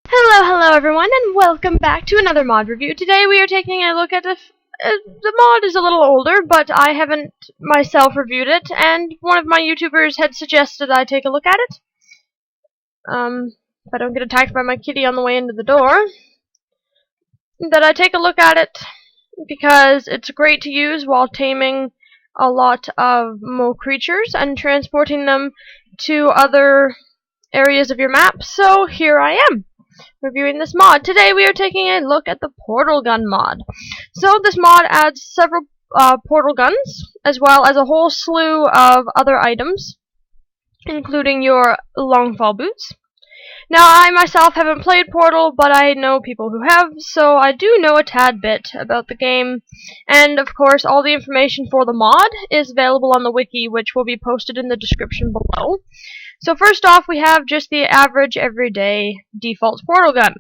Hello everyone, and welcome back to another mod review. Today we are taking a look at the mod is a little older, but I haven't myself reviewed it, and one of my YouTubers had suggested I take a look at it. If I don't get attacked by my kitty on the way into the door, that I take a look at it because it's great to use while taming a lot of Mo creatures and transporting them to other areas of your map. So here I am, reviewing this mod. Today we are taking a look at the Portal Gun mod. So this mod adds several portal guns, as well as a whole slew of other items, including your longfall boots. Now, I myself haven't played Portal, but I know people who have, so I do know a tad bit about the game. And, of course, all the information for the mod is available on the wiki, which will be posted in the description below. So first off, we have just the average, everyday, default portal gun,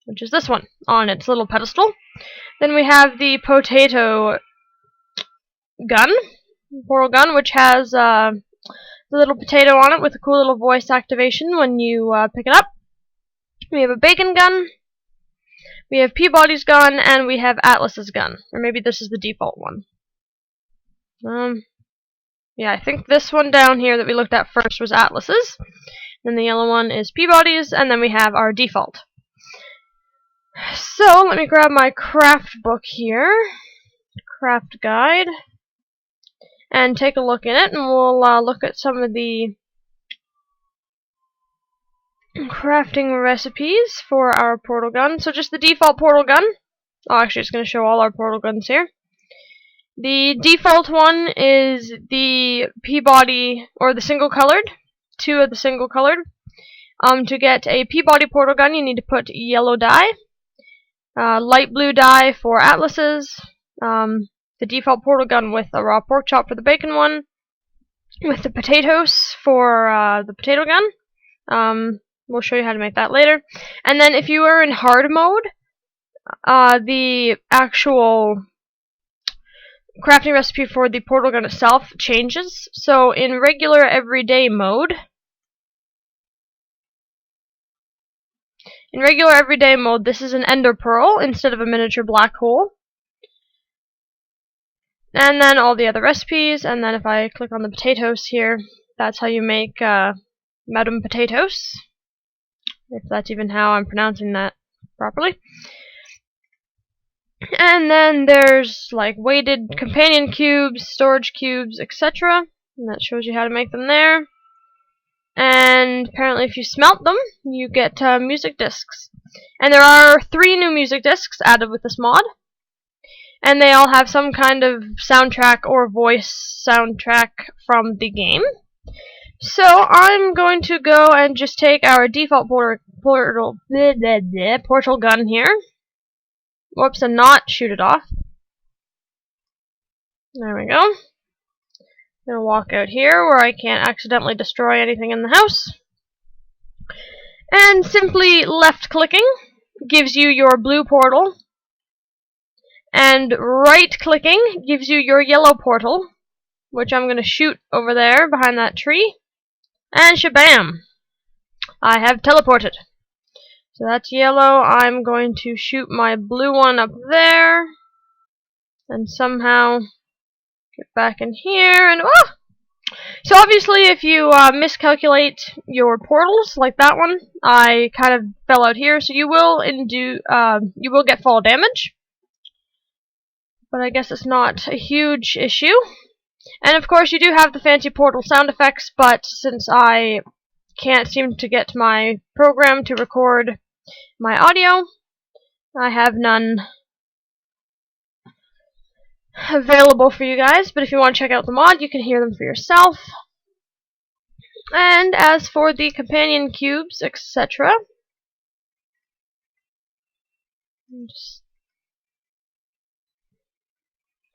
which is this one, on its little pedestal. Then we have the potato gun, portal gun, which has the little potato on it with a cool little voice activation when you pick it up. We have a bacon gun, we have Peabody's gun, and we have Atlas's gun. Or maybe this is the default one. Yeah, I think this one down here that we looked at first was Atlas's. Then the yellow one is Peabody's, and then we have our default. So, let me grab my craft book here, craft guide, and take a look in it, and we'll look at some of the crafting recipes for our portal gun. So just the default portal gun. Oh, actually, it's going to show all our portal guns here. The default one is the Peabody, or the single colored, two of the single colored. To get a Peabody portal gun, you need to put yellow dye, light blue dye for Atlas's, the default portal gun with a raw pork chop for the bacon one, with the potatoes for the potato gun. We'll show you how to make that later. And then if you are in hard mode, the actual crafting recipe for the portal gun itself changes. So in regular everyday mode, this is an ender pearl instead of a miniature black hole. And then all the other recipes, and then if I click on the potatoes here, that's how you make Madame Potatoes, if that's even how I'm pronouncing that properly. And then there's like weighted companion cubes, storage cubes, etc. And that shows you how to make them there. And apparently if you smelt them, you get music discs. And there are 3 new music discs added with this mod. And they all have some kind of soundtrack or voice soundtrack from the game. So I'm going to go and just take our default portal gun here. Whoops, and not shoot it off. There we go. I'm gonna walk out here where I can't accidentally destroy anything in the house. And simply left clicking gives you your blue portal. And right clicking gives you your yellow portal, which I'm gonna shoot over there behind that tree. And shabam! I have teleported. So that's yellow. I'm going to shoot my blue one up there. And somehow get back in here and oh! So obviously if you miscalculate your portals, like that one, I kind of fell out here, so you will get fall damage. But I guess it's not a huge issue. And of course you do have the fancy portal sound effects, but since I can't seem to get my program to record my audio, I have none available for you guys. But if you want to check out the mod, you can hear them for yourself. And as for the companion cubes, etc.,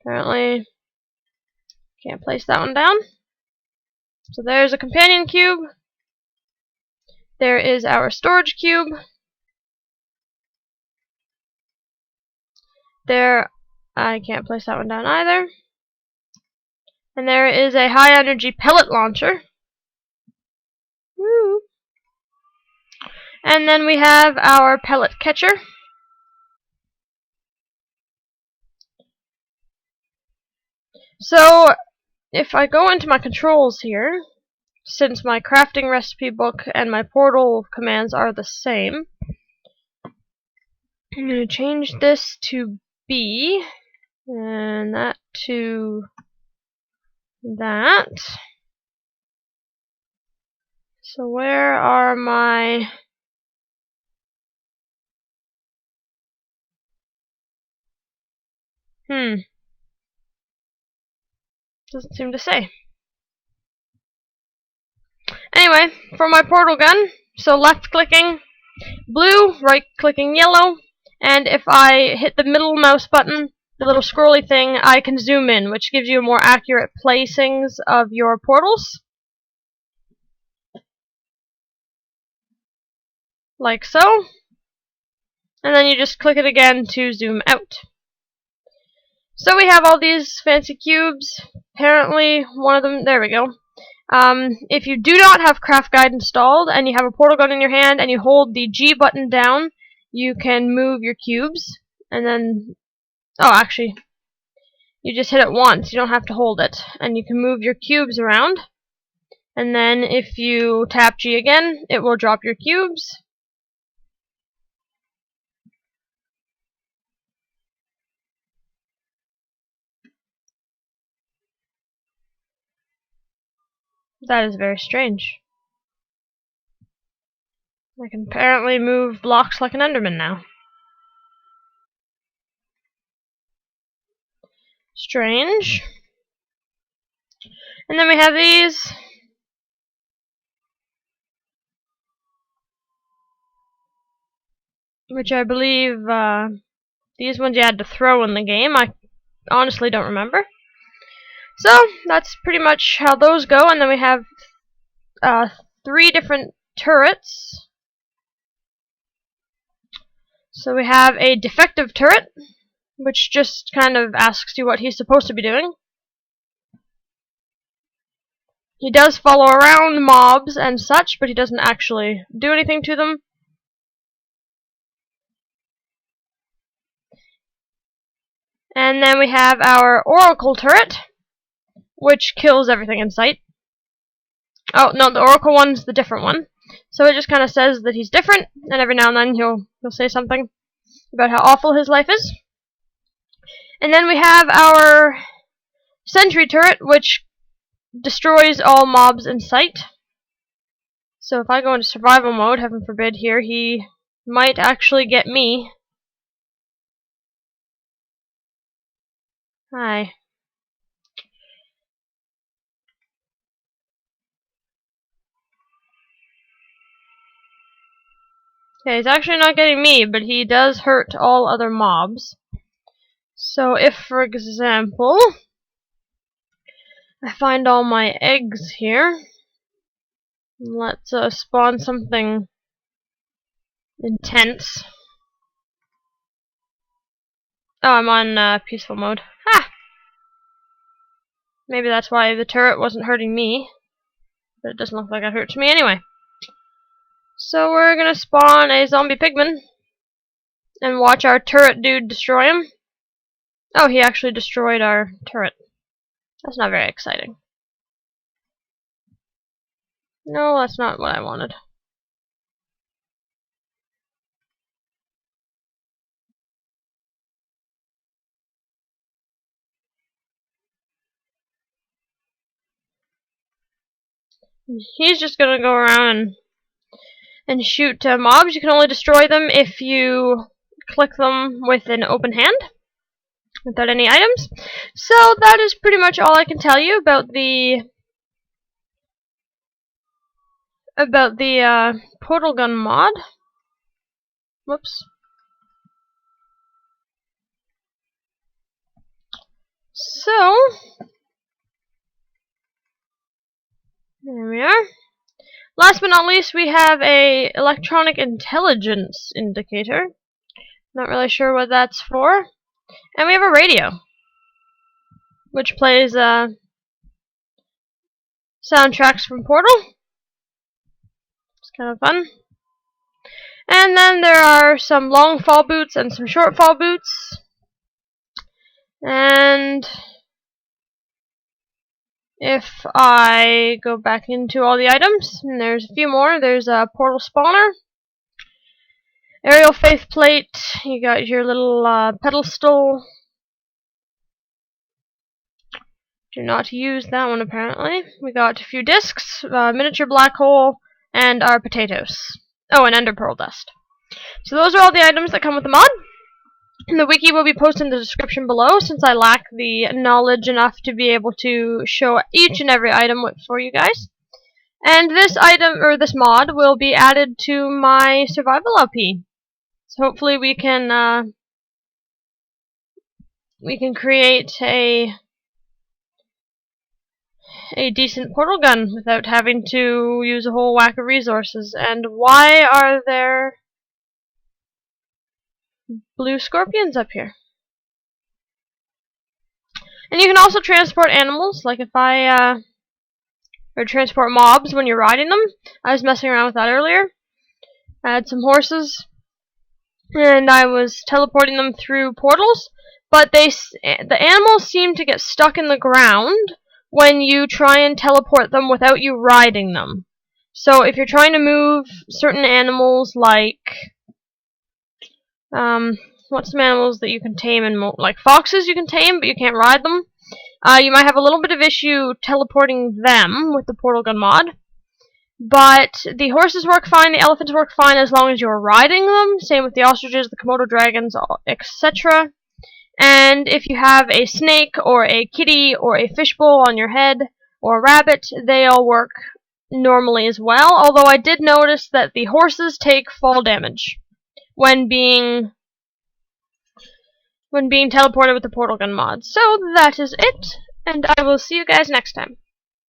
apparently can't place that one down. So there's a companion cube. There is our storage cube. There, I can't place that one down either. And there is a high energy pellet launcher. Woo. And then we have our pellet catcher. So, if I go into my controls here, since my crafting recipe book and my portal commands are the same, I'm going to change this to B, and that to that. So where are my... Doesn't seem to say. Anyway, for my portal gun, so left clicking blue, right clicking yellow, and if I hit the middle mouse button, the little scrolly thing, I can zoom in, which gives you more accurate placings of your portals. Like so. And then you just click it again to zoom out. So we have all these fancy cubes. Apparently, one of them, there we go. If you do not have Craft Guide installed and you have a portal gun in your hand and you hold the G button down, you can move your cubes. And then, oh, actually, you just hit it once. You don't have to hold it. And you can move your cubes around. And then if you tap G again, it will drop your cubes. That is very strange. I can apparently move blocks like an Enderman now. Strange. And then we have these. Which I believe, these ones you had to throw in the game. I honestly don't remember. So, that's pretty much how those go. And then we have 3 different turrets. So we have a defective turret, which just kind of asks you what he's supposed to be doing. He does follow around mobs and such, but he doesn't actually do anything to them. And then we have our Oracle turret, which kills everything in sight. Oh, no, the Oracle one's the different one. So it just kind of says that he's different, and every now and then he'll say something about how awful his life is. And then we have our Sentry turret, which destroys all mobs in sight. So if I go into survival mode, heaven forbid here, he might actually get me. Hi. Okay, he's actually not getting me, but he does hurt all other mobs. So if, for example, I find all my eggs here, let's spawn something intense. Oh, I'm on peaceful mode. Ha! Maybe that's why the turret wasn't hurting me, but it doesn't look like it hurts me anyway. So we're gonna spawn a zombie pigman and watch our turret dude destroy him. Oh, he actually destroyed our turret. That's not very exciting. No, that's not what I wanted. He's just gonna go around and shoot mobs. You can only destroy them if you click them with an open hand, without any items. So that is pretty much all I can tell you about the portal gun mod. Whoops. So there we are. Last but not least, we have a electronic intelligence indicator. Not really sure what that's for. And we have a radio, which plays soundtracks from Portal. It's kind of fun. And then there are some long fall boots and some short fall boots. And if I go back into all the items, and there's a few more. There's a portal spawner, aerial faith plate, you got your little pedestal. Do not use that one apparently. We got a few discs, miniature black hole, and our potatoes. Oh, and ender pearl dust. So those are all the items that come with the mod. And the wiki will be posted in the description below, since I lack the knowledge enough to be able to show each and every item for you guys. And this item, or this mod, will be added to my survival LP. So hopefully we can create a decent portal gun without having to use a whole whack of resources. And why are there blue scorpions up here? And you can also transport animals, like if or transport mobs when you're riding them. I was messing around with that earlier. I had some horses, and I was teleporting them through portals, but the animals seem to get stuck in the ground when you try and teleport them without you riding them. So if you're trying to move certain animals, like what's some animals that you can tame and like foxes you can tame, but you can't ride them. You might have a little bit of issue teleporting them with the portal gun mod. But the horses work fine, the elephants work fine as long as you're riding them. Same with the ostriches, the Komodo dragons, etc. And if you have a snake or a kitty or a fishbowl on your head or a rabbit, they all work normally as well. Although I did notice that the horses take fall damage when being teleported with the portal gun mod. So that is it, and I will see you guys next time.